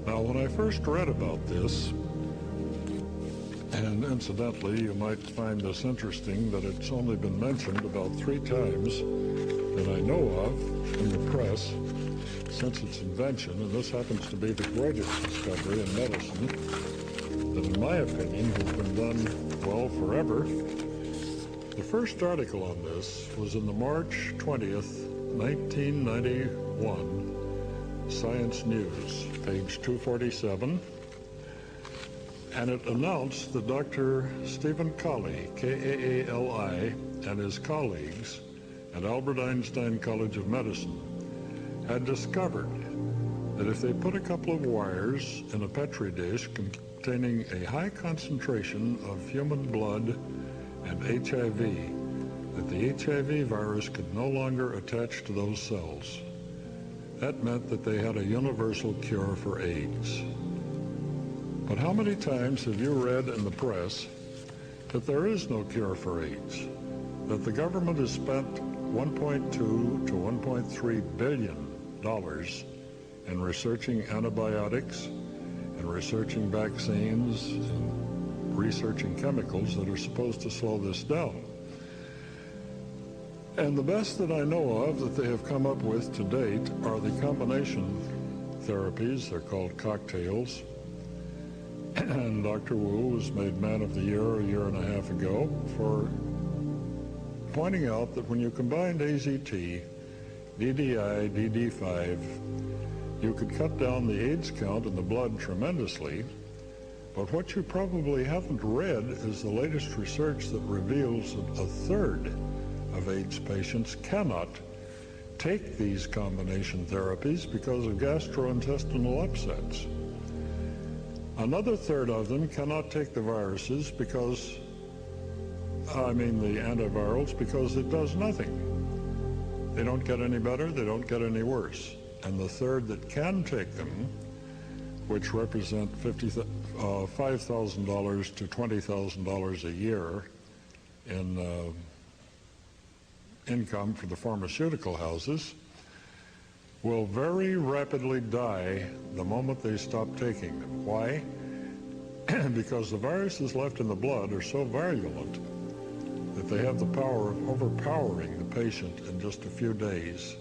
Now, when I first read about this, and incidentally, you might find this interesting that it's only been mentioned about 3 times that I know of in the press since its invention, and this happens to be the greatest discovery in medicine that, in my opinion, has been done, well, forever. The first article on this was in the March 20th, 1991, Science News, page 247, and it announced that Dr. Stephen Kali, K-A-A-L-I, and his colleagues at Albert Einstein College of Medicine had discovered that if they put a couple of wires in a Petri dish containing a high concentration of human blood and HIV, that the HIV virus could no longer attach to those cells. That meant that they had a universal cure for AIDS. But how many times have you read in the press that there is no cure for AIDS? That the government has spent $1.2 to $1.3 billion in researching antibiotics and researching vaccines and researching chemicals that are supposed to slow this down. And the best that I know of that they have come up with to date are the combination therapies. They're called cocktails. And Dr. Wu was made Man of the Year a year and a half ago for pointing out that when you combined AZT, DDI, DD5, you could cut down the AIDS count in the blood tremendously. But what you probably haven't read is the latest research that reveals that a third of AIDS patients cannot take these combination therapies because of gastrointestinal upsets. Another third of them cannot take the viruses because, the antivirals, because it does nothing. They don't get any better, they don't get any worse. And the third that can take them, which represent $5,000 to $20,000 a year in income for the pharmaceutical houses, will very rapidly die the moment they stop taking them. Why? Because the viruses left in the blood are so virulent that they have the power of overpowering the patient in just a few days,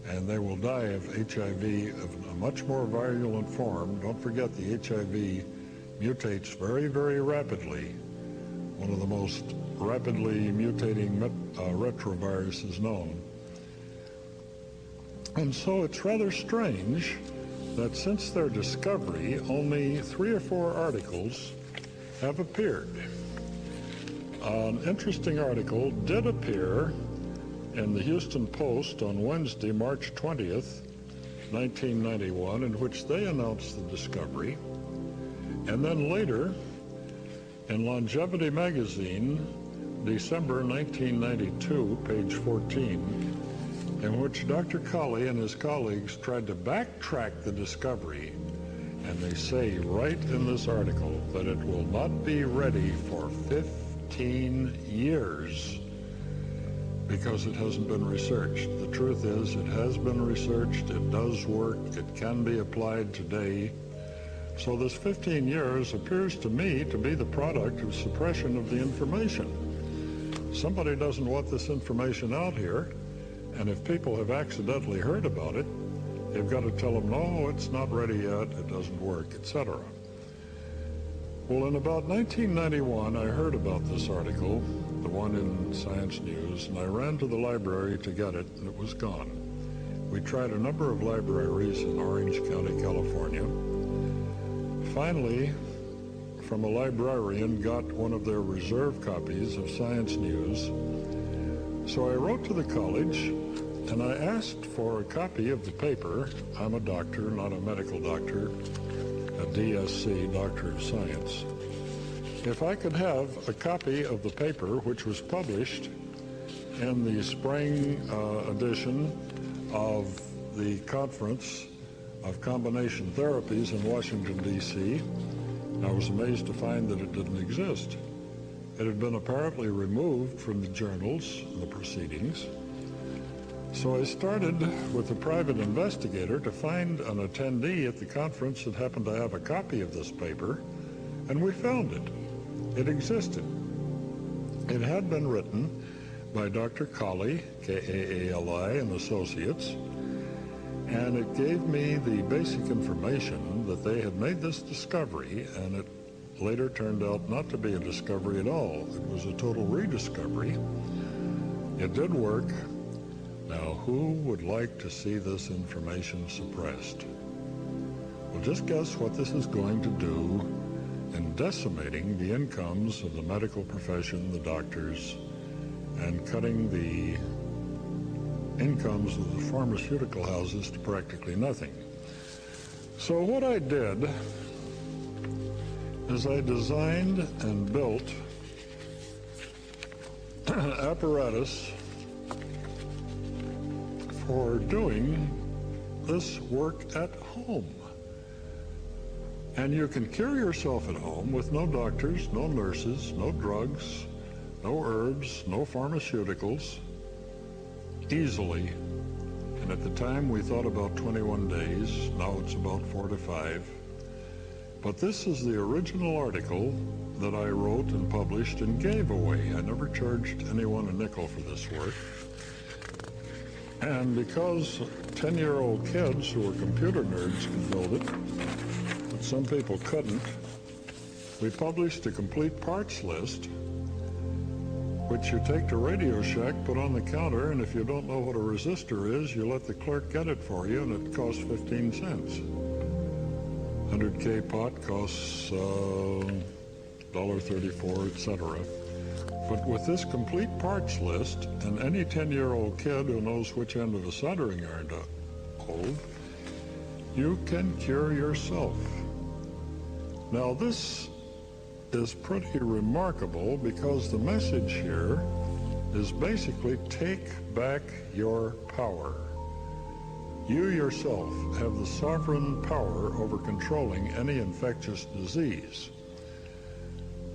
and they will die of HIV of a much more virulent form. Don't forget, the HIV mutates very, very rapidly, one of the most rapidly mutating retroviruses known. And so it's rather strange that since their discovery, only 3 or 4 articles have appeared. An interesting article did appear in the Houston Post on Wednesday, March 20th, 1991, in which they announced the discovery. And then later, in Longevity Magazine, December 1992, page 14, in which Dr. Kali and his colleagues tried to backtrack the discovery, and they say right in this article that it will not be ready for 15 years because it hasn't been researched. The truth is, it has been researched, it does work, it can be applied today. So this 15 years appears to me to be the product of suppression of the information. Somebody doesn't want this information out here, and if people have accidentally heard about it, they've got to tell them, no, it's not ready yet, it doesn't work, etc. Well, in about 1991, I heard about this article, the one in Science News, and I ran to the library to get it, and it was gone. We tried a number of libraries in Orange County, California. Finally, from a librarian, got one of their reserve copies of Science News. So I wrote to the college, and I asked for a copy of the paper. I'm a doctor, not a medical doctor, a DSc, Doctor of Science. If I could have a copy of the paper, which was published in the spring edition of the Conference of Combination Therapies in Washington, D.C., I was amazed to find that it didn't exist. It had been apparently removed from the journals and the proceedings. So I started with a private investigator to find an attendee at the conference that happened to have a copy of this paper, and we found it. It existed. It had been written by Dr. Kaali, K-A-A-L-I, and Associates, and it gave me the basic information that they had made this discovery, and it later turned out not to be a discovery at all. It was a total rediscovery. It did work. Now, who would like to see this information suppressed? Well, just guess what this is going to do in decimating the incomes of the medical profession, the doctors, and cutting the incomes of the pharmaceutical houses to practically nothing. So what I did is I designed and built apparatus for doing this work at home. And you can cure yourself at home with no doctors, no nurses, no drugs, no herbs, no pharmaceuticals, easily. And at the time we thought about 21 days, now it's about 4 to 5. But this is the original article that I wrote and published and gave away. I never charged anyone a nickel for this work. And because 10-year-old kids who were computer nerds could build it, but some people couldn't, we published a complete parts list, which you take to Radio Shack, put on the counter, and if you don't know what a resistor is, you let the clerk get it for you, and it costs 15 cents. 100K pot costs $1.34, etc. But with this complete parts list, and any 10-year-old kid who knows which end of a soldering iron to hold, you can cure yourself. Now this is pretty remarkable because the message here is basically take back your power. You yourself have the sovereign power over controlling any infectious disease.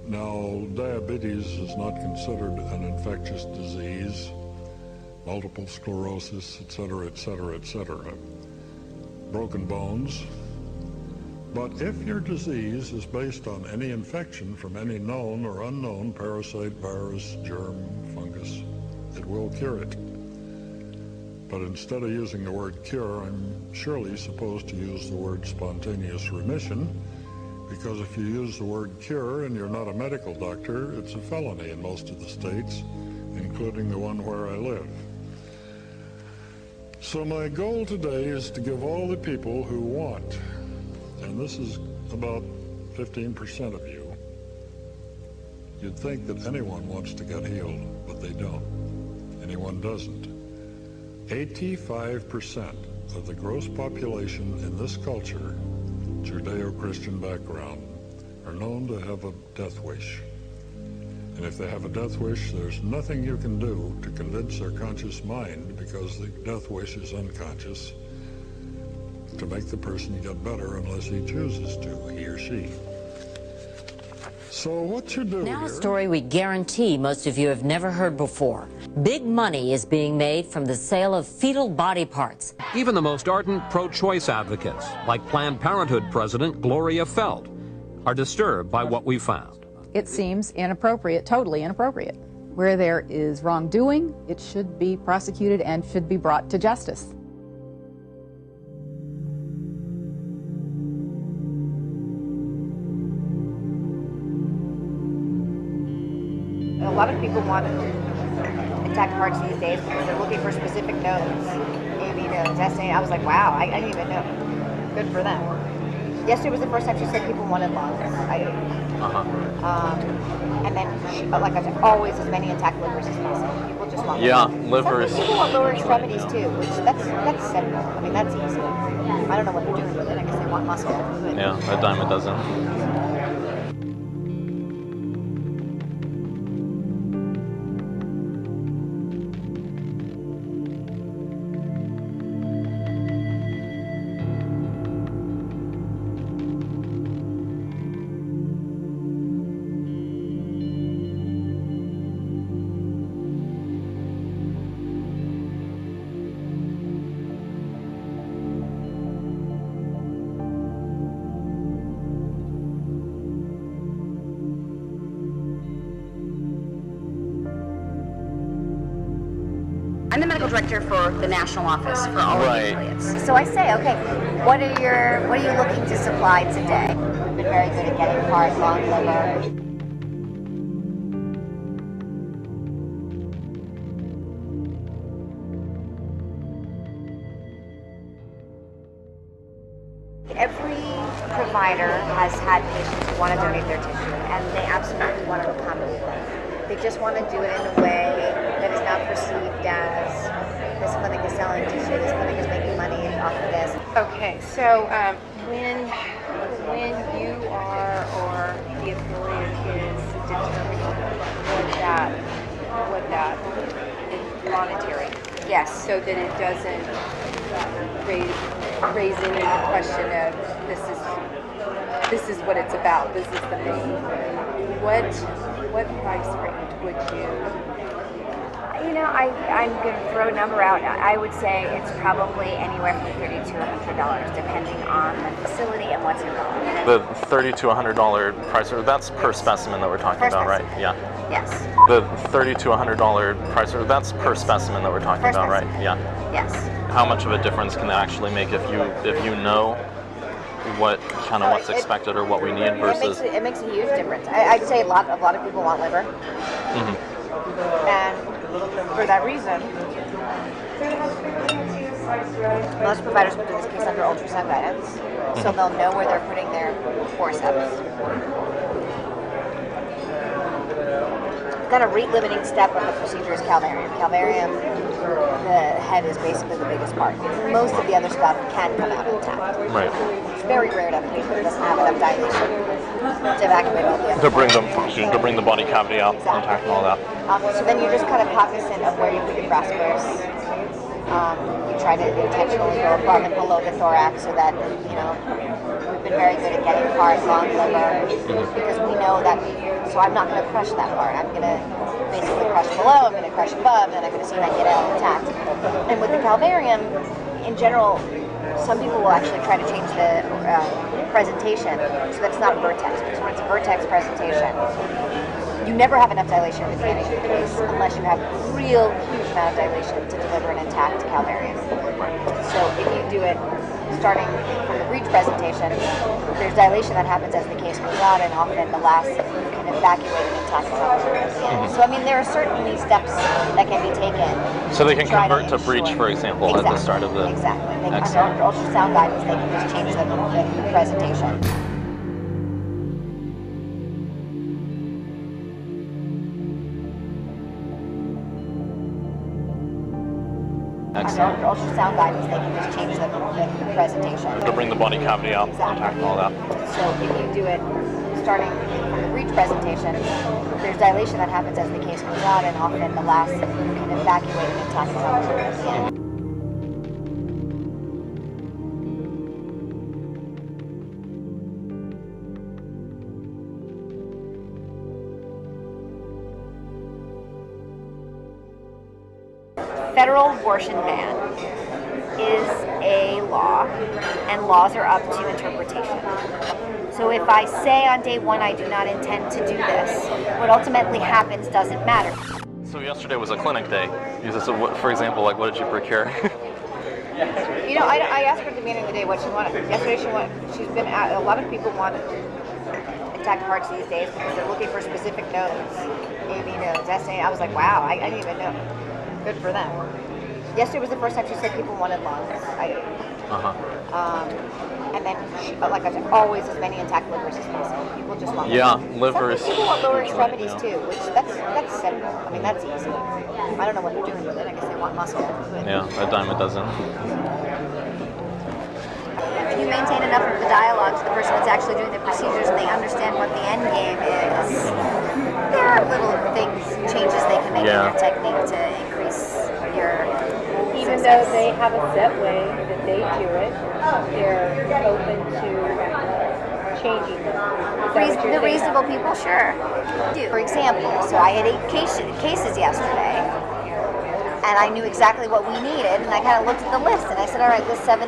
Now, diabetes is not considered an infectious disease, multiple sclerosis, etc., etc., etc., broken bones. But if your disease is based on any infection from any known or unknown parasite, virus, germ, fungus, it will cure it. But instead of using the word cure, I'm surely supposed to use the word spontaneous remission, because if you use the word cure and you're not a medical doctor, it's a felony in most of the states, including the one where I live. So my goal today is to give all the people who want, and this is about 15% of you, you'd think that anyone wants to get healed, but they don't. Anyone doesn't. 85% of the gross population in this culture, Judeo-Christian background, are known to have a death wish. And if they have a death wish, there's nothing you can do to convince their conscious mind, because the death wish is unconscious, to make the person get better unless he chooses to, he or she. So what you do now here... a story we guarantee most of you have never heard before. Big money is being made from the sale of fetal body parts. Even the most ardent pro-choice advocates, like Planned Parenthood President Gloria Feld, are disturbed by what we found. It seems inappropriate, totally inappropriate. Where there is wrongdoing, it should be prosecuted and should be brought to justice. A lot of people want intact parts these days because they're looking for specific nodes, AB nodes, SA. I was like, wow, I didn't even know. Good for them. Yesterday was the first time she said people wanted lungs. And then, like I said, always as many intact livers as possible. People just want livers. People want lower extremities too, which that's simple. I mean, that's easy. I don't know what they're doing with it. I guess they want muscle. Yeah, a dime a dozen. I'm the medical director for the national office for all of the Right. affiliates. So I say, okay, what are you looking to supply today? We've been very good at getting heart, lung, liver. Every provider has had patients who want to donate their tissue, and they absolutely want to accommodate them. They just want to do it in a way that is not perceived as this clinic is selling tissue, this clinic is making money off of this. Okay, so when you are or the affiliate is determining what that is monetary, Yes. so that it doesn't raise any question of this is what it's about. This is the main. What price range would you? You know, I'm going to throw a number out. I would say it's probably anywhere from $30 to $100, depending on the facility and what's involved. The $30 to $100 price, that's per specimen that we're talking Per about, right? specimen. Yeah. Yes. The $30 to $100 price, that's per specimen that we're talking Per about, right? specimen. Yeah. Yes. How much of a difference can that actually make if you know what's expected or what we need versus? It makes a huge difference. I'd say a lot of people want liver, and for that reason, most providers will do this case under ultrasound guidance, so they'll know where they're putting their forceps. Kind of rate-limiting step of the procedure is calvarium. Calvarium, the head is basically the biggest part. Most of the other stuff can come out intact. Right. It's very rare to have a patient that doesn't have enough dilation to evacuate all the other To bring the body cavity out Exactly. intact and all that. So then you're just kind of cognizant of where you put your brassicas. You try to intentionally go above and below the thorax so that, we've been very good at getting heart, lung, liver, because we know that, so I'm not going to crush that part. I'm going to basically crush below, I'm going to crush above, and I'm going to see if I can get it all intact. And with the calvarium, in general, some people will actually try to change the presentation so that it's not a vertex, because when it's a vertex presentation, you never have enough dilation at the beginning of the case unless you have a real huge amount of dilation to deliver an intact calvarium. So if you do it starting from the breech presentation, there's dilation that happens as the case moves out, and often the last you can evacuate an intact calvarium at the end. So I mean, there are certainly steps that can be taken. So they can try convert to ensure- breech, for example, at the start of the. Exactly. They can, Excellent. under ultrasound guidance, they can just change the presentation. Excellent. Under ultrasound guidance, they can just change the presentation. To bring the body cavity out intact and all that. So if you do it starting from the breech presentation, there's dilation that happens as the case moves out, and often the last you can evacuate an intact calvarium at the end. Federal abortion ban is a law, and laws are up to interpretation. So if I say on day one I do not intend to do this, what ultimately happens doesn't matter. So yesterday was a clinic day. So for example, like what did you procure? You know, I asked her at the beginning of the day what she wanted. Yesterday she's been at, a lot of people want intact hearts these days because they're looking for specific nodes, AV nodes, SA. I was like, wow, I didn't even know. Good for them. Yesterday was the first time she said people wanted lungs. And then, like I said, always as many intact livers as possible. People just want Livers. Some people want lower extremities too, which that's simple. I mean, that's easy. I don't know what they're doing with it. I guess they want muscle. Yeah, a dime a dozen. If you maintain enough of the dialogue to the person that's actually doing the procedures and they understand what the end game is, there are little changes they can make in your technique to increase your Even success. though they have a set way that they do it, they're open to changing them. Is that what you're The saying? reasonable people, sure. For example, so I had 8 cases yesterday, and I knew exactly what we needed, and I kind of looked at the list, and I said, all right, list 7